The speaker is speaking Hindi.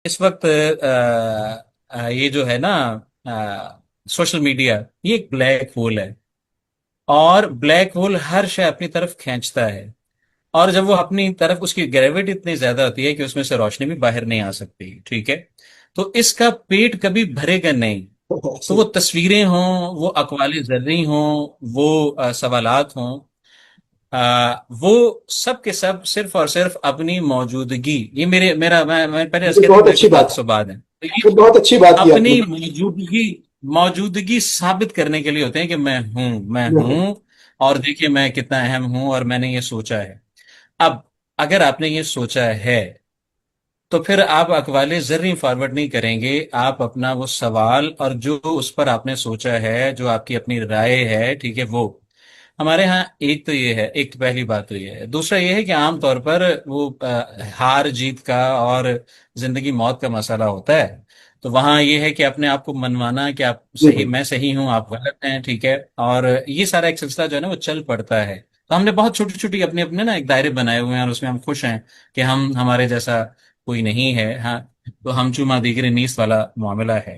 इस वक्त ये जो है ना, सोशल मीडिया, ये एक ब्लैक होल है। और ब्लैक होल हर शय अपनी तरफ खींचता है। और जब वो अपनी तरफ, उसकी ग्रेविटी इतनी ज्यादा होती है कि उसमें से रोशनी भी बाहर नहीं आ सकती, ठीक है। तो इसका पेट कभी भरेगा नहीं। तो अच्छा। वो तस्वीरें हों, वो अक़वाले ज़र्री हों, वो सवालात हों, वो सब के सब सिर्फ और सिर्फ अपनी मौजूदगी, ये मेरे मेरा मैं पहले अर्ज ये किया था कि बहुत मेरे अच्छी कुछ बात है। ताज्जुबात हैं, तो ये ये बहुत अच्छी बात की आपने। अपनी मौजूदगी मौजूदगी साबित करने के लिए होते हैं कि मैं हूं। और देखिए मैं कितना अहम हूं और मैंने ये सोचा है। अब अगर आपने ये सोचा है, तो फिर आप अकवाले ज़र्री फॉरवर्ड नहीं करेंगे। आप अपना वो सवाल और जो उस पर आपने सोचा है, जो आपकी अपनी राय है, ठीक है, वो हमारे यहाँ, एक तो ये है, एक तो पहली बात तो ये है। दूसरा ये है कि आमतौर पर वो हार जीत का और जिंदगी मौत का मसला होता है। तो वहां ये है कि अपने आप को मनवाना कि आप जी सही, भाई। मैं सही हूं, आप गलत हैं, ठीक है। और ये सारा एक सिलसिला जो है ना, वो चल पड़ता है। तो हमने बहुत छोटी छोटी अपने अपने ना एक दायरे बनाए हुए हैं, और उसमें हम खुश हैं कि हम, हमारे जैसा कोई नहीं है। हाँ, तो हम चूमा दीगरे नीस वाला मामला है।